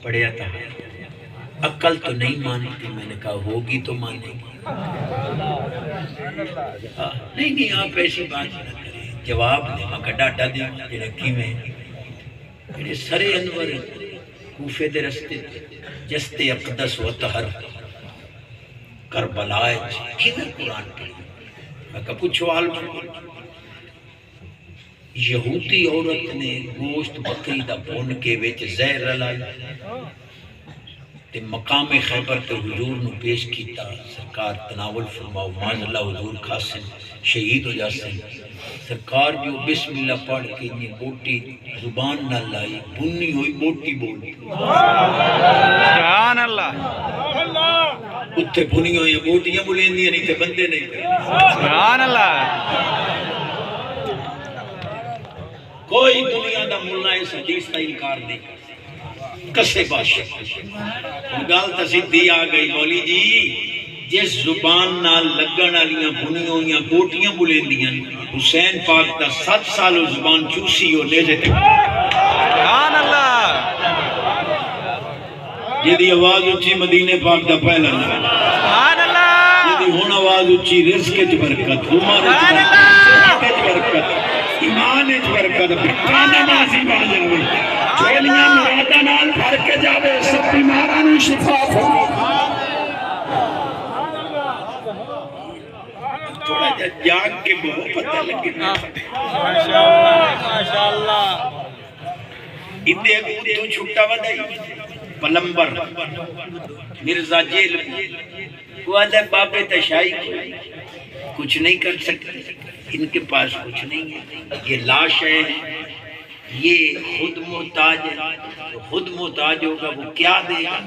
پڑھیا تھا، عقل تو نہیں مانتی، میں نے کہا ہوگی تو مانے گی۔ نہیں آپ ایسی بات نہ کریں، جواب دے میں کا ڈاٹا دے جڑا کیویں جڑے سرے انور کوفے دے رستے جستے اقدس و طہر کربلا کیویں قرآن پڑھی؟ میں کہا پوچھو عالم کو۔ یہودی عورت نے گوشت بکری دا بھون کے وچ زہر رلائی تے مقام خیبر تے حضور نو پیش کیتا، سرکار تناول فرماؤ، معاذ اللہ حضور کھاسن شہید ہو جاسن۔ سرکار جو بسم اللہ پڑھ کے یہ بوٹی زبان نہ لائی، بنی ہوئی بوٹی بول سبحان اللہ، اتھے بنی ہوئی بوٹیاں بولیں دیا نہیں تے بندے نہیں تے۔ سبحان اللہ، کوئی دنیا دا ملنا اس حدیث کا انکار نہیں کر کسے بادشاہ گل تو سیدھی آ گئی، مولی جی جس زبان نال لگن والیاں بنی ہوئیاں بوٹیاں بولیندیاں حسین پاک دا 7 سال زبان چوسی ہو نیزے تک سبحان اللہ، جیدی آواز اچھی مدینے پاک دا پہلا سبحان اللہ، جیدی ہون آواز اچھی رزق وچ برکت، عمر وچ برکت، ایمان وچ برکت، کانا نازی بن جاوے، جھولیاں مرادہ نال بھر کے جاوے، سب بیماراں نوں شفا فرما۔ تھوڑا جا جاگ کے بہت پتہ لگے ماشاءاللہ، اتنے اگو تو چھٹا ودائی پلمبر مرزا جیل وہ آدھے بابے تشائی کچھ نہیں کر سکتے، ان کے پاس کچھ نہیں ہے، یہ لاش ہے، یہ خود محتاج ہے، تو خود محتاج ہوگا وہ کیا دے گا؟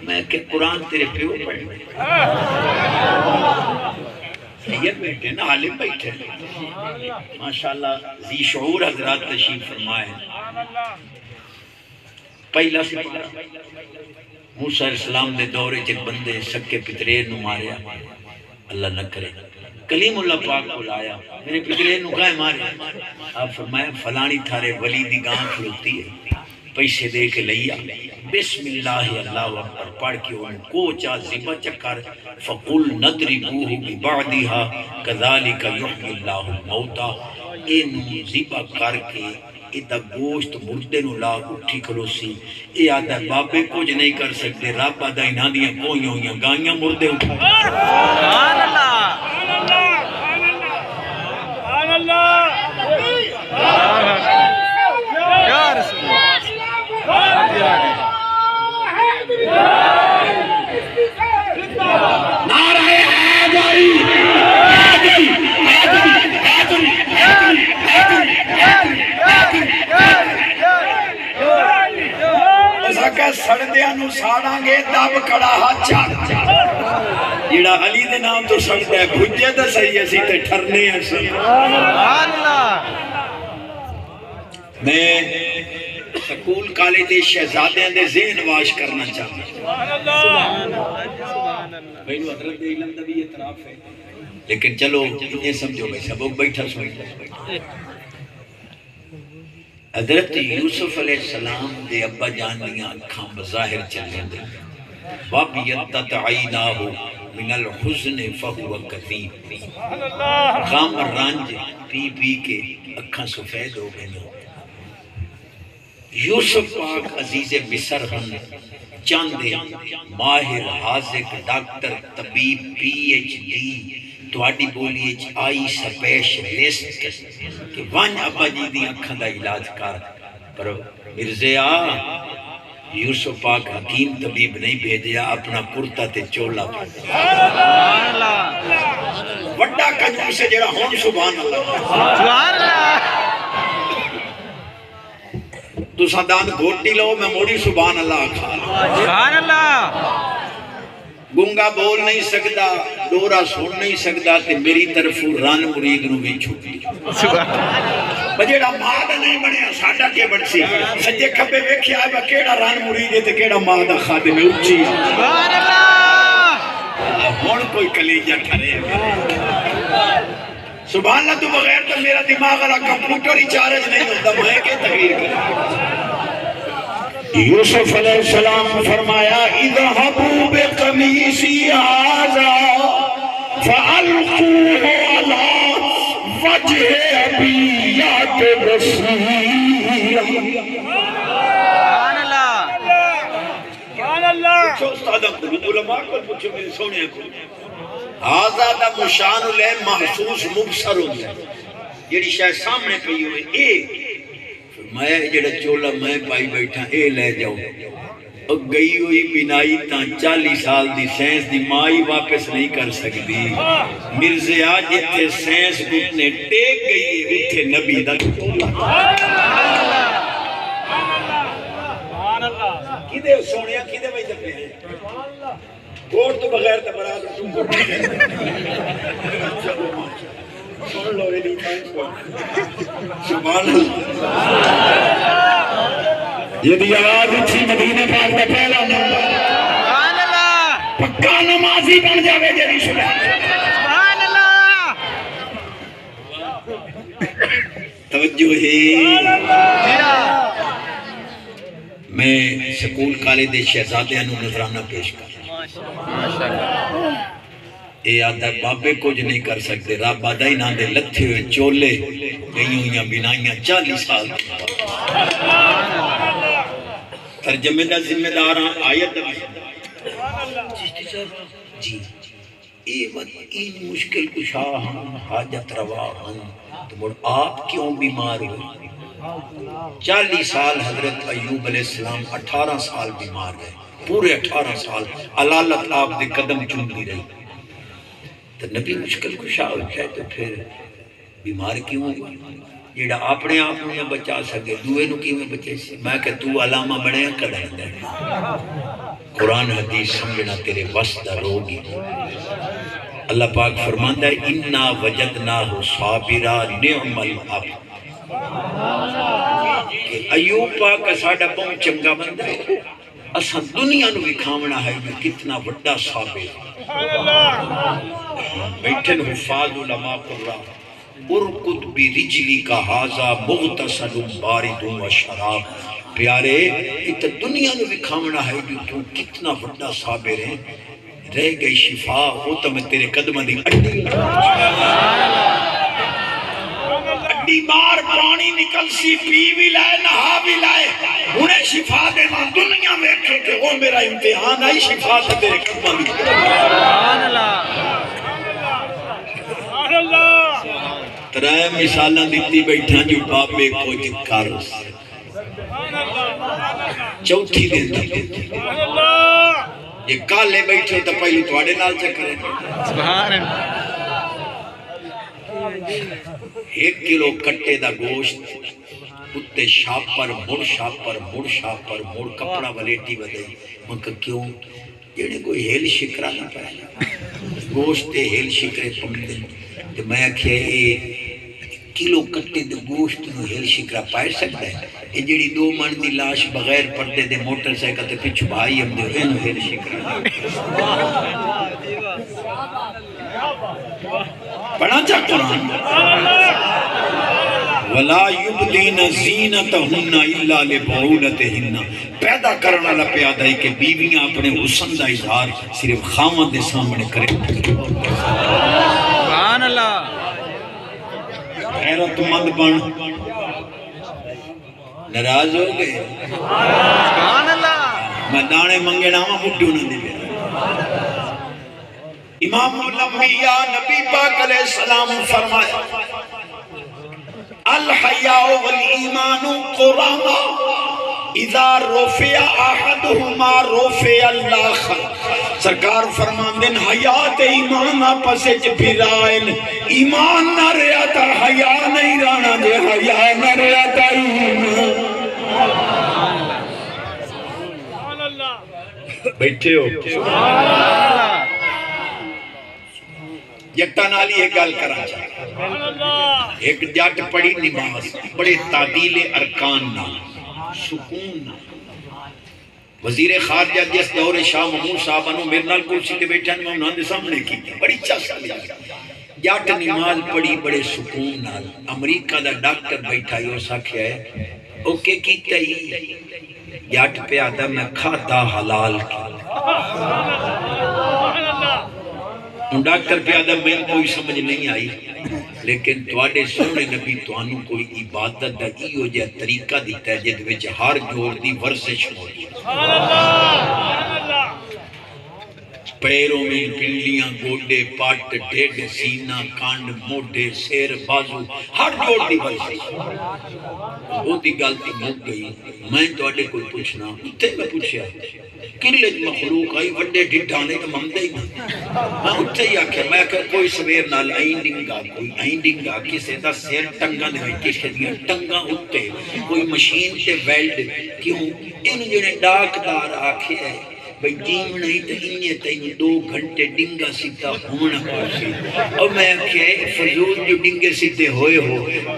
میں کہ قرآن تیرے پیو پڑھ سید بیٹھے نا، عالم بیٹھے ماشاءاللہ ذی شعور حضرات تشریف فرمائے۔ پہلا سپارہ موسیٰ علیہ السلام نے دورے چک بندے سکے پترے نو ماریا، اللہ نہ کرے، کلیم اللہ پاک کو لایا، میرے پترے نو کہے مارے، آپ فرمایا فلانی تھارے ولی دی گاں کھلوتی ہے، پیسے دے کے لیا، بسم اللہ اللہ اکبر پڑھ کے ان کو چا زبا چکر فقل نضربوہ ببعضہا کذالک یحیی اللہ الموتى، اینو زبا کر کے ایدہ گوشت مردے نو لا اٹھی کھلوسی، اے آدھا بابے کچھ نہیں کر سکتے، رب آدھا انہاں دیاں کوئیوں ہویاں گائیاں مردے اٹھا۔ سبحان اللہ، سبحان اللہ، یا رسول اللہ، نعرہ حیدری سڑدیاں نو ساڑاں گے دب کڑا ہاتھا جیڑا علی دے نام تو سڑتا ہے بھجے دا صحیح اسی تے ٹھرنے ہیں سبحان اللہ۔ میں سکول کالج دے شہزادیاں دے ذہن واش کرنا چاہتا بھائی نو حضرت دے علم دا بھی اعتراف ہے، لیکن چلو یہ سمجھو میں سب بیٹھا سمجھتا حضرت یوسف علیہ السلام دے ابا جان دیاں اکھاں بظاہر چلیں دے وَبْيَضَّتْ عَيْنَاهُ مِنَ الْحُزْنِ فَهُوَ كَظِيمٌ، غم رنج پی پی کے اکھاں سفید ہو گئے۔ یوسف پاک عزیز مصر ہن چاندے ماہر حاذق ڈاکٹر طبیب پی ایچ ڈی تواڈی بولی اچ آئی سپیشلسٹ کہ ون ابا جی دی اکھاں دا علاج کر، پر مرزیا یوسف پاک حکیم طبیب نہیں بھیجیا، اپنا کرتا تے چولا بھیجیا، وڈا کنجوس سے جڑا ہون سبحان اللہ، سبحان اللہ، تو سادان گھوٹی لو میں موڑی سبحان اللہ کھا سبحان اللہ، گنگا بول نہیں سکتا، ڈورا سن نہیں سکتا، تے میری طرف رن مرید نو بھی چھوٹی بجیڑا ماں دا نہیں بنیا ساڈا کے بن سی سجے کھبے ویکھیا ہے کیڑا رن مرید ہے تے کیڑا ماں دا خادم ہے اچھی سبحان اللہ، ہن کوئی کلیجہ کھڑے سبحان اللہ تو بغیر تو میرا دماغ والا کمپیوٹر ہی چارج نہیں ہوتا، میں کہ تقریر کروں یوسف علیہ السلام فرمایا اذهبوا بقمیصی ھذا فالقوه علی وجه ابی یات بصیرا۔ سبحان اللہ سبحان اللہ۔ پوچھو استادہ کو، علماء کو پوچھو، میرے سونے کو۔ ھذا دا مشان لے محسوس مبصر ہو گیا، جیڑی شاید سامنے پئی ہوئے اے میں جڑا چولا میں پائی بیٹھا اے لے جاؤ، گئی ہوئی بینائی تاں 40 سال دی سینس دی مائی واپس نہیں کر سکتی۔ مرزیا جتے سینس گھٹنے ٹیک گئی ہے اتھے نبی دا چولا۔ کدے سونیا کدے بھائی دکھے ہیں کوٹ تو بغیر تا براد تم کوٹ سن لو ریڈی سبحان اللہ۔ یہ دی آواز اچھی مدینہ پاک دا پہلا نمبر، سبحان اللہ پکا نمازی بن جاوے جری سبحان اللہ۔ توجہ ہے۔ میں سکول کالج دے شہزادے انو نظرانہ پیش کر اے آدھا بابے کچھ نہیں کر سکتے، رب آدھا ہی نہ دے لتھے ہوئے چولے گئی ہوئیاں بنائیاں 40 سال ترجمے دا ذمہ دار آیت جی اے این مشکل کشا ہم حاجت روا ہم تو مڑ آپ کیوں بیمار ہوئے؟ 40 سال حضرت ایوب علیہ السلام 18 سال بیمار رہے، پورے 18 سال علالت آپ دے قدم چومتی رہی، تو نبی مشکل کشا ہوتا ہے تو پھر بیمار کیوں ہوئی؟ جیڑا اپنے آپ میں بچا سکے دوئے نو کیوں بچے سے؟ میں کہ تو علامہ بڑے کڑھیں دے، قرآن حدیث سمجھنا تیرے وسط روگی۔ اللہ پاک فرماندہ ہے اِنَّا وَجَدْنَاهُ صَابِرًا نِعْمَ الْعَبْدُ، کہ ایوب پاک ساڈا بہت چنگا بندہ ہے، اساں دنیا نو وکھاونا ہے کہ کتنا وڈا صابر۔ بیٹھن حفاظ علماء قرآن ارکت برجلی کا حاضا مغتسل بارد و شراب، پیارے یہ دنیا نو دکھاونا ہے جو تو کتنا بڑا صابر ہے، رہ گئی شفا وہ تو میں تیرے قدمہ دی اڈی بار پانی نکل سی پی بھی لائے نہا بھی لائے انہیں شفا دے دنیا میں کہ وہ میرا امتحان آئی شفا تھا تیرے قدمہ دی۔ سبحان اللہ سبحان اللہ۔ ترائے مثالہ دیتی بیٹھا جو بابے کچھ کر چوتھی دن دیتی یہ کالے بیٹھے تو پہلو توڑے نال چکرے سبحان اللہ۔ 1 کلو کٹے دا گوشت اتے شاپر مڑ شاپر مڑ شاپر مڑ کپڑا ولیٹی ودے مکہ کیوں جیڑے کوئی ہیل شکرہ نہ پہلا گوشت ہیل شکرے پمدے تو میں آکھیا یہ کلو کٹے دے گوشت نو ہیل شکرہ پائے سکتا ہے، یہ جڑی 2 من دی لاش بغیر پردے دے موٹر سائیکل تے پچھو بھائی ہم دے انو ہیل شکرہ پڑھا چا قرآن وَلَا يُبْدِينَ زِينَتَهُنَّ إِلَّا لِبُعُولَتِهِنَّ، پیدا کرنا لا پیادا ہے کہ بیویاں اپنے حسن دا اظہار صرف خامد دے سامنے کریں۔ سبحان اللہ۔ غیرت مند بن ناراض ہو گئے سبحان اللہ۔ میں دانے منگے ناما مٹھو نہ دے گیا۔ امام الانبیاء نبی پاک علیہ السلام فرمایا الحیاء والایمان قرانا اذا رفع احدهما رفع الاخر، سرکار فرماندن حیات ایمان آپس وچ بھرائن، ایمان نہ رہیا تا حیا نہیں رہنا، جے حیا نہ رہیا تا ایمان۔ بیٹھے ہو یکتا نالی ایک گال کرا چاہتا ایک جاٹ پڑی نماز بڑے تعدیل ارکان نہ سکون نہ وزیر خارجہ جس دور شاہ محمود صاحب انہوں میرے نال کرسی کے بیٹھا میں انہوں نے سامنے کی بڑی چاس لیا جاٹ نماز پڑی بڑے سکون نال، امریکہ دا ڈاکٹر بیٹھا ہی اور ساکھیا ہے اوکے کیتا ہی جٹ پہ آتا میں کھاتا حلال کی ڈاکٹر پہ آدھا میں کوئی سمجھ نہیں آئی لیکن تواڈے سونے نبی توانوں کوئی عبادت دا ایو جا طریقہ دیتا ہے جد وچ ہر جوڑ دی ورزش موجود پیروں میں پنڈلیاں گوڈے پاٹ ڈیڈ سینہ کانڈ موڈے سیر بازو ہر جوڑ دی ورزش بہت ہی غلطی مک گئی میں تواڈے کوئی پوچھنا اتنے میں پوچھیا کلے مخلوق آئی وڈے ڈھڈانے تو ممدے ہی میں اتنے ہی آکھیا میں کہ کوئی سویر نال این ڈنگا کسے دا سیر ٹنگا دے میں کشے دیا ٹنگا اتے کوئی مشین تے ویلڈ کیوں ان جنہیں ڈاکدار آکھے ہے بھئی جیم نہیں تو انہیں تینوں 2 گھنٹے ڈنگا سیدھا ہونا پاسی اور میں کہ فضول جو ڈنگے سیدھے ہوئے ہو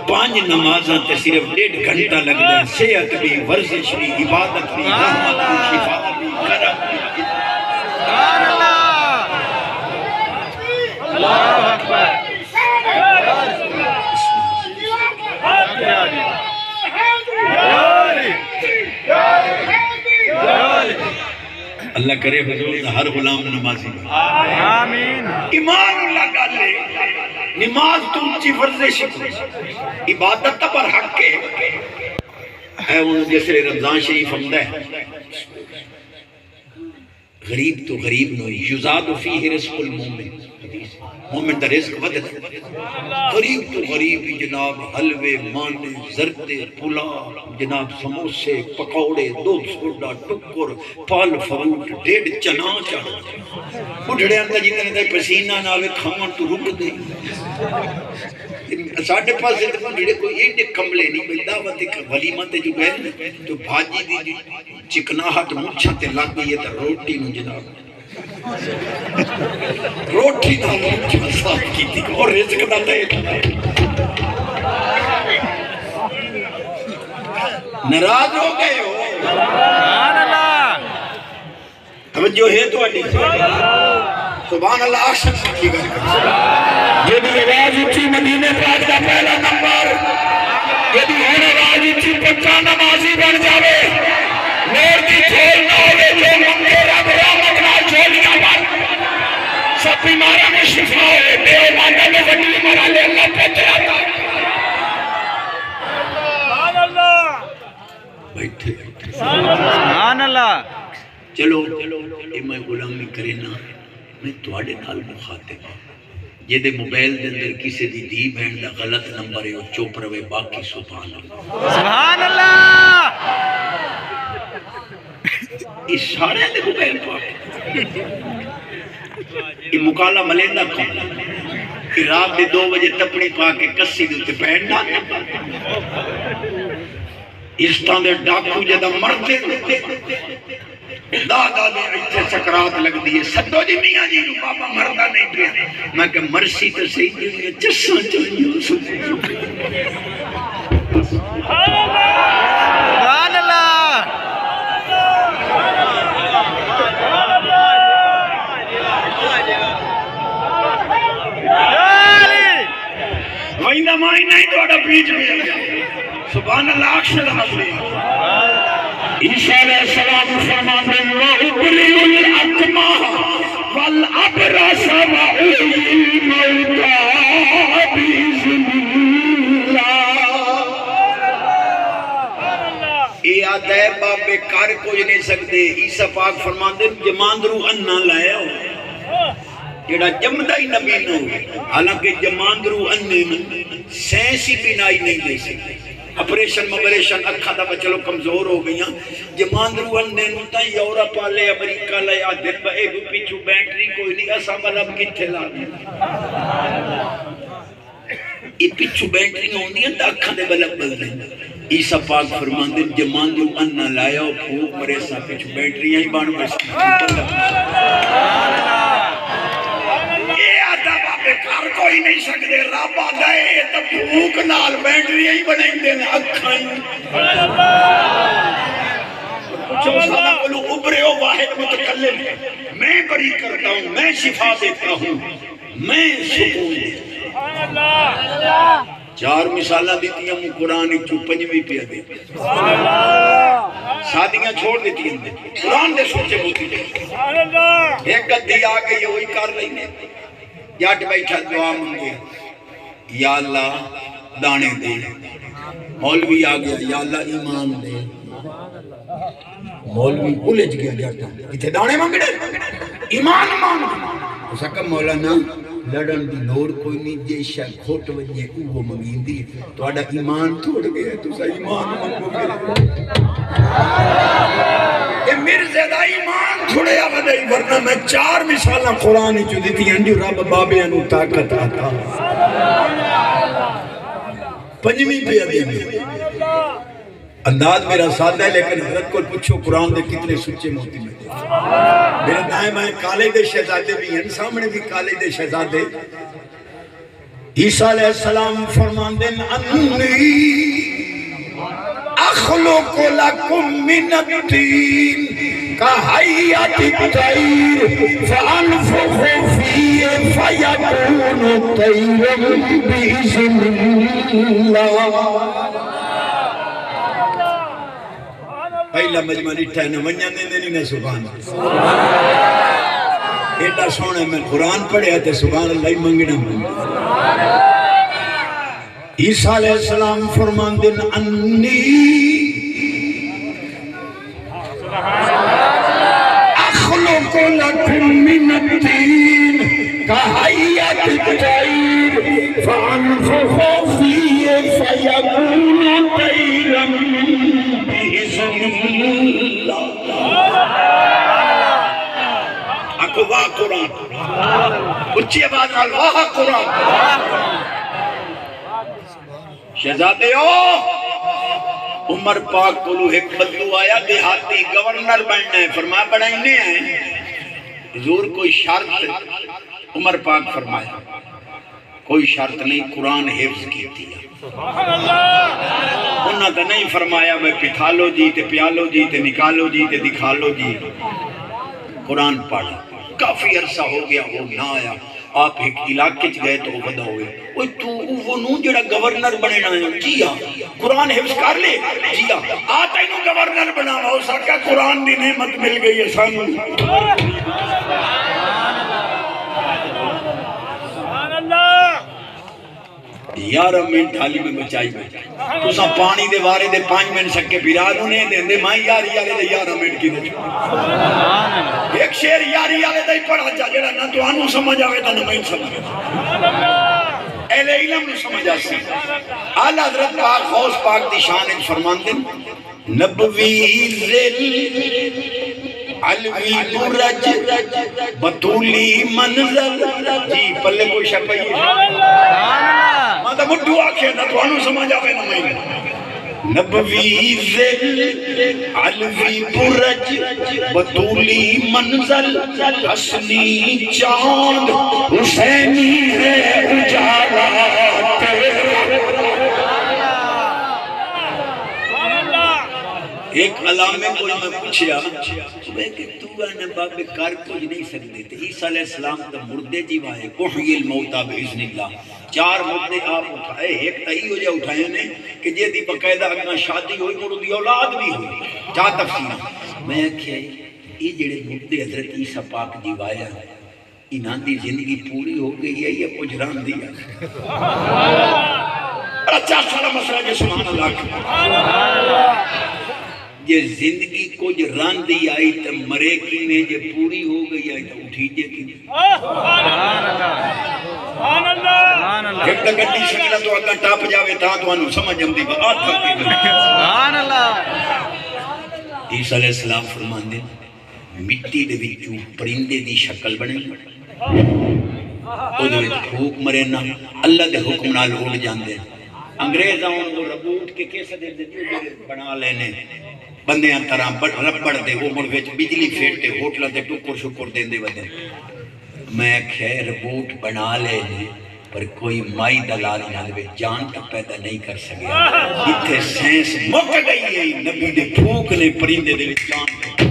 5 نمازاں تے صرف 1.5 گھنٹہ لگ دیں صحت بھی ورزش بھی عبادت بھی رحمت بھی شفا بھی کرم بھی سبحان اللہ اللہ اکبر اللہ کرے حضور ہر غلام نمازی آمین ایمان اللہ گالے نماز تو اچھی ورزش عبادت تا پر حق کے ہے انہوں جیسے رمضان شریف حمدہ ہے غریب تو غریب نوئی یزاد فیہ رزق المومن مومن دا رزق ودتا غریب تو غریب جناب حلوے مانے زردے پلا جناب سموسے پکوڑے دودھ سوڈا ٹکر پھل فروٹ 1.5 چنا چڑھا بڑھڑے اندر جتنے دے پسینہ ناوے کھاون تو رک دے ساڑھے پاس سے بڑھڑے کوئی ایڈے کملے نہیں بھئی دعوت ولیمہ تے جو گئے تو بھاجی دی چکناہٹ مچھا تے لگ گئی ہے روٹی نو جناب روٹی نہ مچھا صاف کی تھی اور رزق نہ دے ناراض ہو گئے ہو سبحان اللہ توجہ ہے تو اڈی سبحان اللہ آشک کی گل یہ بھی آواز اچھی مدینے پاک کا پہلا نمبر یہ بھی ہر آواز اچھی پکا نمازی بن جاوے نور کی چھول نہ ہوئے جو منگے رب رحمت نہ چھوڑیاں بات سب بیمارہ میں شفا ہوئے بے ماندہ میں وڈی مرالے اللہ پہتے آتا سبحان اللہ بیٹھے سبحان اللہ چلو اے میں غلامی کرے نا میں تواڈے نال مخاطب ہوں یہ دے موبائل دے اندر کسی دی دی بہن دا غلط نمبر ہے وہ چوپ روے باقی سبحان اللہ سبحان اللہ اس سارے دے موبائل پاک یہ مکالا ملیندہ کون کہ رات دے 2 بجے تپڑی پاک کے کسی دے بہن نہ اس طرح ڈاکو جدہ مرتے دادا دے ایتھے سکرات لگ دیئے سدو جی میاں جی نو بابا مردہ نہیں پیا میں کہ مرسی تو صحیح دیئے چسا چاہیے سبحان اللہ وہیندہ مائی نہیں توڑا بیچ میں سبحان اللہ اکشد حضری عیسیٰ علیہ السلام فرمان وَأُبْرِئُ الْأَكْمَحَ وَالْأَبْرَصَ وَأُحْيِي الْمَوْتَى بِإِذْنِ اللَّهِ اے آدھے بابے کار کوئی نہیں سکتے عیسیٰ پاک فرمان دے جماندرو انہ لائے ہو جڑا جمدہ ہی نبی نہ ہو حالانکہ جماندرو انہ سینسی بینائی نہیں دے سکتے اپریشن مبریشن اکھا دا بچلو کمزور ہو گئی ہیں جماندرو انہیں نتا یورپ والے امریکہ لے آدھر با ایک پیچھو بیٹری کوئی نہیں ایسا ملب کتھے لا یہ پیچھو بیٹری ہوں دیا تا اکھا دے بلب بل دیں عیسیٰ پاک فرمان دیں جماندرو انہ لایا پھوک مریسا پیچھو بیٹری ہیں بانو کار کوئی نہیں سکتے رب آدھا ہے تو بھوک نال بیٹری ہی بنائیں دینا اکھائیں کچھو سادہ بولو ابرے ہو واحد متکلم میں بری کرتا ہوں میں شفا دیتا ہوں میں سکون دیتا ہوں 4 مثالہ دیتی ہوں قرآن 5 بھی پیا دیتا ہوں شادیاں چھوڑ دیتی ہیں قرآن دے سوچے موتی دے ایک گدی آ گئی وہی کر لینے جٹ بیٹھا دعا منگے یا اللہ دانے دے مولوی آ گیا یا اللہ ایمان دے مولوی الجھ گیا جاتا اتنے دانے منگنے ایمان مانگ اس کا مولانا لڑن دی لوڑ کوئی نہیں جے شاہ کھوٹ وجے وہ منگین دی تو آڈا ایمان توڑ گیا تو سا ایمان منگو گئے اے مرزے دا ایمان تھوڑے آگئی ورنہ میں 4 مثالہ قرآن ہی جو دیتی ہیں جو رب بابے انو طاقت آتا پنجمی پہ ابھی میں انداز میرا سادہ ہے لیکن حضرت کو پوچھو قرآن دے کتنے سچے موتی میں میرے دائیں میں کالے دے شہزادے بھی ہیں سامنے بھی کالے دے شہزادے عیسیٰ علیہ السلام فرمان دیں انی اخلق لکم من الطین کحیات الطیر فانفخ فیہ فیکون طیرا بإذن اللہ پہلا مجمع لٹھا ہے نمجھا نے نہیں سبحان ایڈا سونا میں قرآن پڑھے تھے سبحان اللہ منگنا منگنا عیسیٰ علیہ السلام فرمان دن انی اخلق لکم من الطین کحیات الطیر فانفخ فیہ فیکون طیرا واہ قرآن اچھی آواز نال واہ قرآن شہزادے ہو عمر پاک کولو ایک بدلو آیا دیہاتی گورنر بننا ہے فرمایا بڑھائینے ہیں حضور کوئی شرط عمر پاک فرمایا کوئی شرط نہیں قرآن حفظ کی تھی انہاں تا نہیں فرمایا میں پتھالو جی تے پیالو جی تے نکالو جی تے دکھالو جی قرآن پڑھا کافی عرصہ ہو گیا وہ نہ آیا آپ ایک علاقے گئے تو ودا ہوئے اوہ تو وہ نو جڑا گورنر بننا ہے جی ہاں قرآن حفظ کر لے جی ہاں آتا ہی نو گورنر بنا ہو سکا قرآن دی نعمت مل گئی ہے سانو یار منٹ حالی میں بچائی بیٹھا تو سا پانی دے وارے دے 5 منٹ سکے بیراد انہیں دے دے ماں یاری آلے دے 11 منٹ کی دے ایک شیر یاری آلے دے پڑھا جا جڑا نہ تو آنو سمجھ آوے تا نہ میں سمجھ اہل علم نے سمجھ آسی آلہ حضرت پاک خوص پاک دی شان فرمان دن نبوی ذل علوی برج بطولی منظر جی پلے کوئی شپئی ماتا مڈو آکھے نہ تو آنو سمجھ آوے نہ میں نبوی ذل علوی برج بطولی منظر حسنی چاند حسینی ہے اجالا ایک علامے کو میں پوچھیا کہ تو نے باب کر کچھ نہیں سکتے تھے عیسیٰ علیہ السلام تو مردے جیوائے کحی الموتى بإذن اللہ 4 مردے آپ اٹھائے ایک تہی ہو جائے اٹھائے نے کہ جے دی بقیدہ اگنا شادی ہوئی مردی اولاد بھی ہوئی کیا تفسیر میں کیا یہ جڑے مردے حضرت عیسیٰ پاک جیوائے انہاں دی زندگی پوری ہو گئی ہے یہ کچھ ران دیا اچھا سارا مسئلہ جے سبحان اللہ یہ زندگی کو جو ران دی آئی تو مرے کی میں جو پوری ہو گئی آئی تو اٹھی جے کی ایک تا گھٹی شکلہ تو اگا ٹاپ جاوے تا تو انو سمجھ ہم دی بات کرتی عیسیٰ علیہ السلام فرمان دے مٹی دے وچوں پرندے دی شکل بنے او دے بھوک مرے نا اللہ دے حکم نال اڑ جاندے انگریز آن وہ ربوٹ کے کیسے دے دے بنا لینے بندیاں طرح ربڑ دے وہ مڑ ویچ بجلی پھیٹے ہوٹلہ دے ٹکر شکر دیں دے ودے میں خیر بوٹ بنا لے پر کوئی مائی دلال نہ دے جان تک پیدا نہیں کر سکے اتھے سینس مک گئی ہے نبی دے پھوک نے پرندے دے جان دے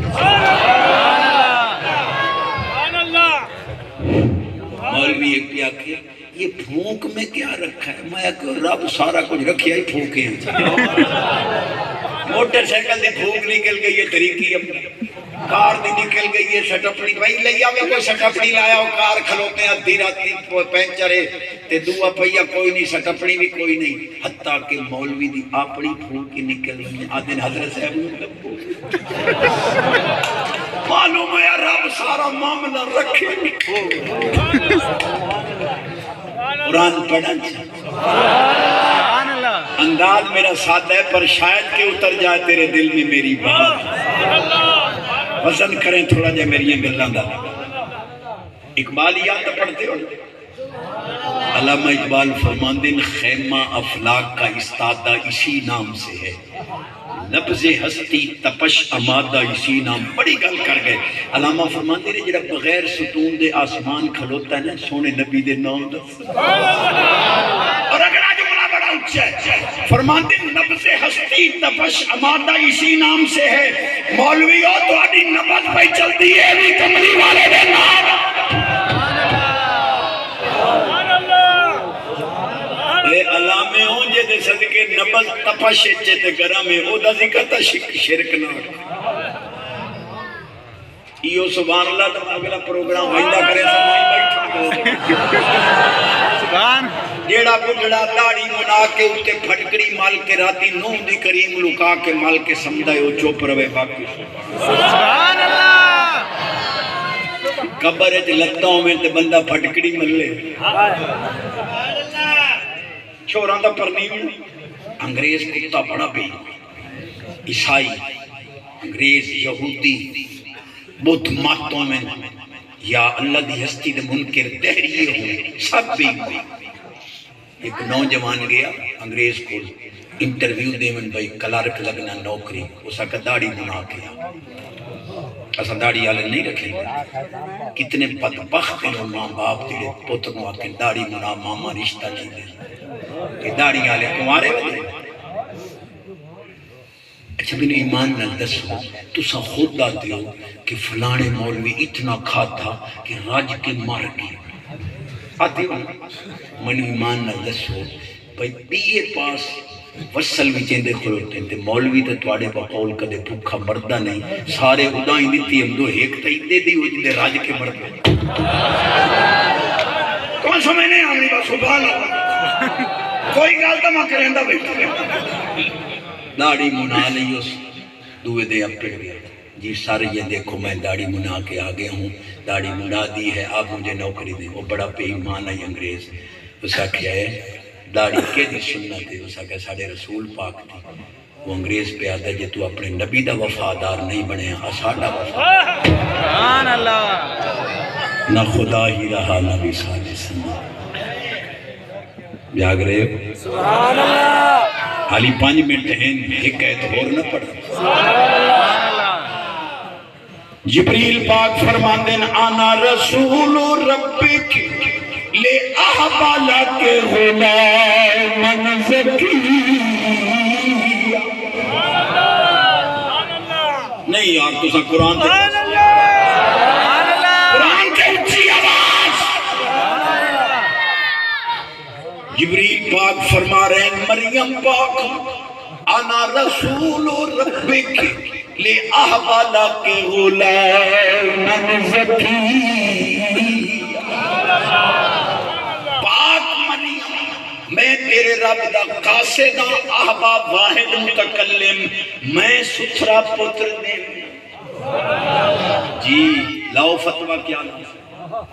مولوی ایک کیا کہ یہ پھونک میں کیا رکھا ہے میں کہ رب سارا کچھ رکھیا ہی پھونکے ہیں موٹر سائیکل دی پھوک نکل گئی ہے طریقی اپنی، کار دی نکل گئی ہے سٹپنی، بھائی لیا میں کوئی سٹپنی لایا ہو، کار کھلوتے ہیں ادھی راتی پینچر ہے تے دعا پہیا کوئی نہیں، سٹپنی بھی کوئی نہیں، حتیٰ کہ مولوی دی اپنی پھوک ہی نکل گئی، آدھے حضرت صاحب معلوم ہے رب سارا معاملہ رکھے۔ قرآن پڑھنا سبحان اللہ انداز میرا سادہ ہے پر شاید کہ اتر جائے تیرے دل میں میری بات، وزن کریں تھوڑا جا میری گلان دا۔ اقبالیات پڑھتے ہو؟ علامہ اقبال فرماندن خیمہ افلاک کا استادہ اسی نام سے ہے، نبض ہستی تپش امادہ اسی نام، بڑی گل کر گئے۔ علامہ فرماندن نے جڑا بغیر ستون دے آسمان کھلوتا ہے نا سونے نبی دے نام دا، اور اگلا جملہ بڑا اچھا ہے، فرماندن نبض ہستی تپش امادہ اسی نام سے ہے، مولویوں تو آدھی نبض پہ چلتی ہے بھی کملی والے دے نام۔ اے علامے ہوں جے دے صدقے نبض تپش اچھے تے گرامے او دا ذکر تا شرک نہ ایو سبحان اللہ تا اگلا پروگرام وائندہ کرے سمجھ بیٹھا سبحان جیڑا بڑھڑا داڑی منا کے اٹھے پھٹکڑی مال کے راتی نوم دی کریم لکا کے مال کے سمدھائے ہو چوپ روے باقی سبحان اللہ قبر اچھ لتاؤں میں تے بندہ پھٹکڑی ملے چھوڑاں دا پرنیم انگریز کتا بڑا بھی عیسائی انگریز یہودی بدھ ماتوں میں یا اللہ دی ہستی دے منکر دہریے ہوئے سب بھی ایک نوجوان گیا انگریز کو انٹرویو دے من بھائی کلارک لگنا نوکری اسا کا داڑی بنا کیا اسا داڑی آلے نہیں رکھیں گے کتنے بدبخت ہیں ماں باپ دیلے پتروں آکے داڑی بنا ماما رشتہ نہیں دے کہ داڑی آلے کمارے ہوئے اچھا میں نے ایمان نہ دسو تو سا خود داتے ہو کہ فلانے مولوی اتنا کھاتا کہ راج کے مر گئے آتے ہو میں نے ایمان نہ دسو بھائی بیئے پاس وصل بھی چیندے کھلوتے ہیں مولوی تو توڑے بقول کدے بھوکا مردہ نہیں سارے ادائیں دیتی ہم دو ایک تا دے دی ہو جدے راج کے مرد گئے کون سا میں نے آمنی با سبحان اللہ کوئی گالتا ماں کریں دا بیٹھا داڑی منا لئی اس دوے دے اب پڑ گیا جی سارے یہ دیکھو میں داڑی منا کے آگیا ہوں داڑی منا دی ہے آپ مجھے نوکری دیں وہ بڑا پہ ایمان ہے انگریز اسا کیا ہے داڑی کے دی سنت ہے اسا کہ ساڑے رسول پاک تھی وہ انگریز پہ آتا ہے جے تو اپنے نبی دا وفادار نہیں بنے اساڑا وفادار سبحان اللہ نہ خدا ہی رہا نبی صالح سنت جاگ رہے ہو سبحان اللہ حالی 5 منٹ ہیں حکایت اور نہ پڑھا سبحان اللہ جبریل پاک فرماندن آنا رسول ربک لے احبالا کے غلام زکیہ نہیں یار تو سا قرآن سبحان اللہ قرآن کے اچھی آواز جبریل پاک فرما رہے ہیں مریم پاک انا رسول ربک لے احبالا کے غلام زکیہ پاک مریم میں تیرے رب دا قاصدہ احباب واحد متکلم میں ستھرا پتر دے جی لاؤ فتوہ کیا لاؤ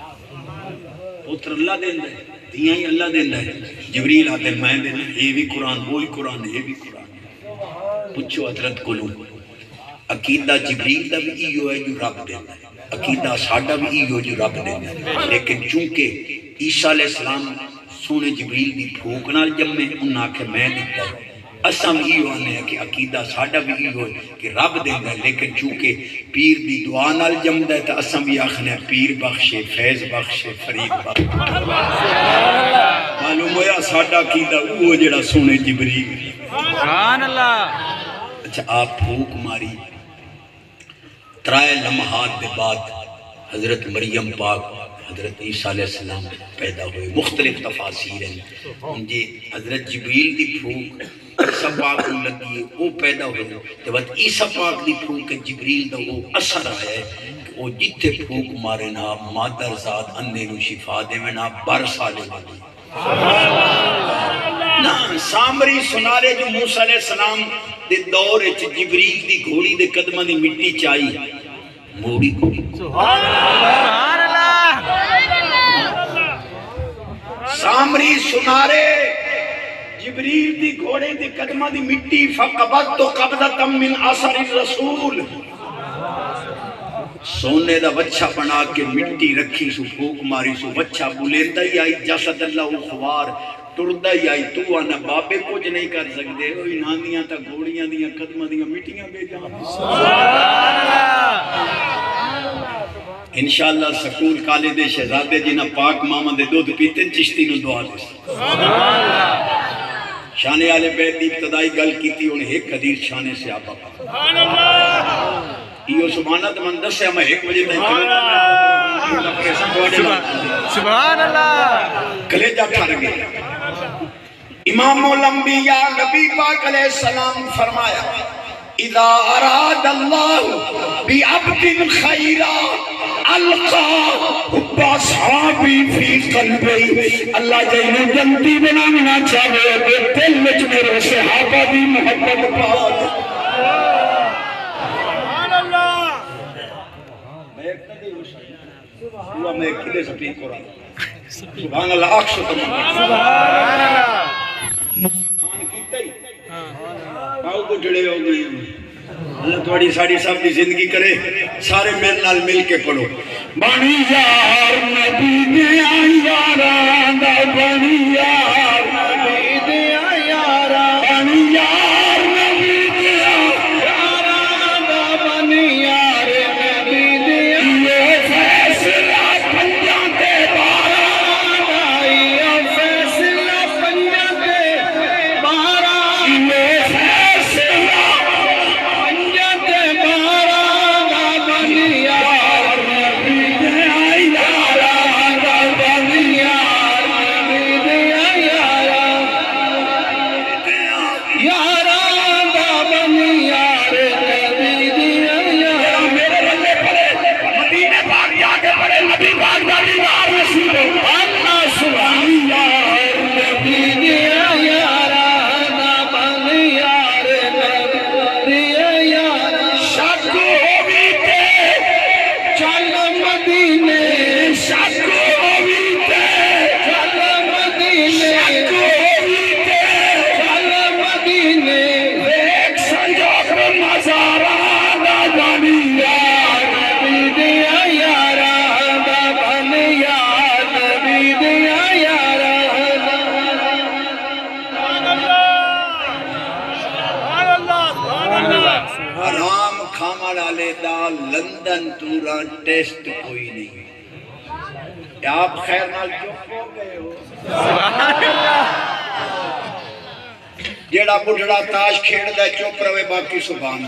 پتر اللہ دین دے دیاں ہی اللہ دین دے جبریل آتے میں دین یہ بھی قرآن وہی قرآن یہ بھی قرآن پوچھو حضرت کو لوں عقیدہ جبریل دا بھی ایو ہے جو رب دین دے عقیدہ ساڑھا بھی ایو جو رب دین دے لیکن چونکہ عیسیٰ علیہ السلام سونے جبریل دی پھوک نال جمے انہاں کہ میں دیتا ہے اسم ایو آنے ہے کہ عقیدہ ساڑھا بھی ایو ہے کہ رب دینا ہے لیکن چونکہ پیر دی دعا نال جمدہ ہے تو اسم بھی آخنے پیر بخشے فیض بخشے فرید بخشے معلوم ہویا ساڑھا عقیدہ وہ جڑا سونے جبریل سبحان اللہ اچھا آپ پھوک ماری ترائے لمحات دے بعد حضرت مریم پاک حضرت عیسیٰ علیہ السلام پیدا ہوئے مختلف تفاصیر ہیں جی حضرت جبریل دی پھوک عیسیٰ پاک کو لگی وہ پیدا ہوئے تو بعد عیسیٰ پاک دی پھوک جبریل دا وہ اثر آیا ہے کہ وہ جتے پھوک مارے نا مادر ذات اندے نو شفا دے میں نا برسا لے لگی نا سامری سنارے جو موسیٰ علیہ السلام دے دور جبریل دی گھوڑی دے قدمہ دی مٹی چائی موڑی کو سبحان اللہ سامری سنارے جبریل دی گھوڑے دی قدمہ دی مٹی فقبت تو قبضتا من اثر الرسول سونے دا بچہ بنا کے مٹی رکھی سو پھوک ماری سو بچہ بلیندہ ہی آئی جسد اللہ خوار ٹردہ ہی آئی تو آنا بابے کچھ نہیں کر سکتے ہوئی ناندیاں تا گھوڑیاں دیاں قدمہ دیاں مٹیاں بے جان انشاءاللہ سکول کالے دے شہزادے جنہ پاک ماما دے دودھ پیتے چشتی نو دعا دے شانے آلے بیت دی ابتدائی گل کی تھی انہیں ایک حدیث شانے سے آبا یہ سبحانت من دس ہے میں ایک بجے سبحان اللہ کلیجہ ٹھار گئے امام الانبیاء نبی پاک علیہ السلام فرمایا اذا اراد اللہ بعبد خیرا القا باصحابی فی قلبی اللہ جنہوں جنتی بنانا چاہے دل وچ میرے صحابہ دی محبت پاک سبحان اللہ میں ایک ندی ہوا میں ایک کلے سپیک ہو رہا سبحان اللہ اکشو سبحان اللہ خان کیتا ہی باؤ کو جڑے ہو گئے ہیں اللہ تھوڑی ساڑی صاحب کی زندگی کرے سارے میرے نال مل کے پڑھو بانی یار نبی دیا یاران دا بانی یار نبی دیا یاران بانی یار نبی دیا یاران دا بانی یار نبی دیا یہ فیصلہ پنجاں دے باران یہ فیصلہ پنجاں دے باران یہ فیصلہ لندن توران ٹیسٹ کوئی نہیں آپ خیر نال چپ ہو گئے ہو جیڑا بڑھڑا تاش کھیڑ دے چپ روے باقی سبحان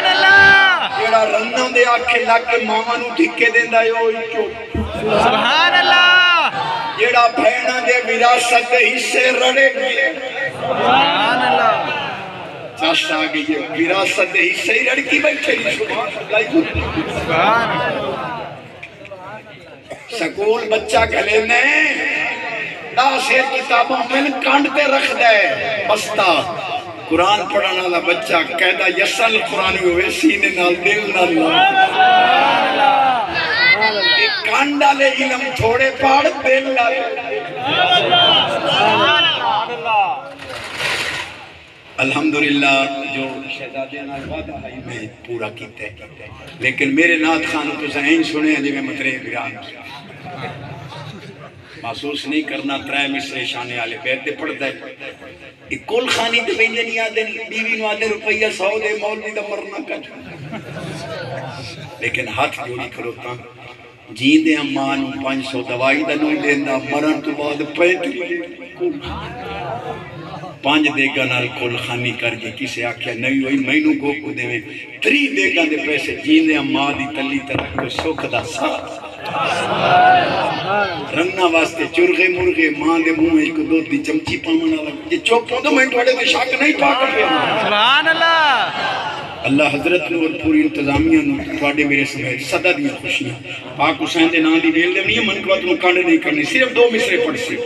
اللہ جیڑا رنوں دے آکھے لگ کے ماما نو دھکے دیندہ ہے وہی چپ سبحان اللہ جیڑا بھینا دے وراثت دے حصے رڑے گئے سبحان اللہ چاشت آگئی ہے وراثت دے حصے ہی رڑکی بیٹھے سبحان سکول بچہ گھلے نے دا سے کتابوں میں کانڈتے رکھ دے بستا قرآن پڑھانا والا بچہ قیدہ یسل قرآنی ہوئے سینے نال دل نال ایک کانڈا لے علم تھوڑے پاڑ دل نال الحمدللہ جو شہزادے نال وعدہ ہے میں پورا کیتے لیکن میرے نات خانوں تو ذہن سنے ہیں جو میں مطرے گران محسوس نہیں کرنا ترائے مصرے شانے آلے بیت دے پڑھتا ہے ایک کل خانی تے بینجے نہیں آدھے بیوی نو آدھے روپیہ 100 دے مولوی دا مرنا کچھ لیکن ہاتھ جوڑی کروتا جین دے اماں نو 500 دوائی دا نو دیندہ مرن تو بعد پیٹ 5 دیگا نال کل خانی کر کے کسے آکھیا نہیں ہوئی مینو گو کو دے میں 3 دیگا دے پیسے جین دے اماں دی تلی طرح کو سکھ دا ساتھ رنگنا واسطے چرغے مرغے ماں دے منہ ایک دو دی چمچی پاونا لگا جے چوپ پاؤں تو میں تھوڑے تے شک نہیں پا کر پیا سبحان اللہ اللہ حضرت نو اور پوری انتظامیہ نو تھوڑے میرے سمیت صدا دیا خوشیاں پاک حسین دے نام دی ویل دے نہیں من کو تو کانڈ نہیں کرنی صرف 2 مصرے پڑھ سی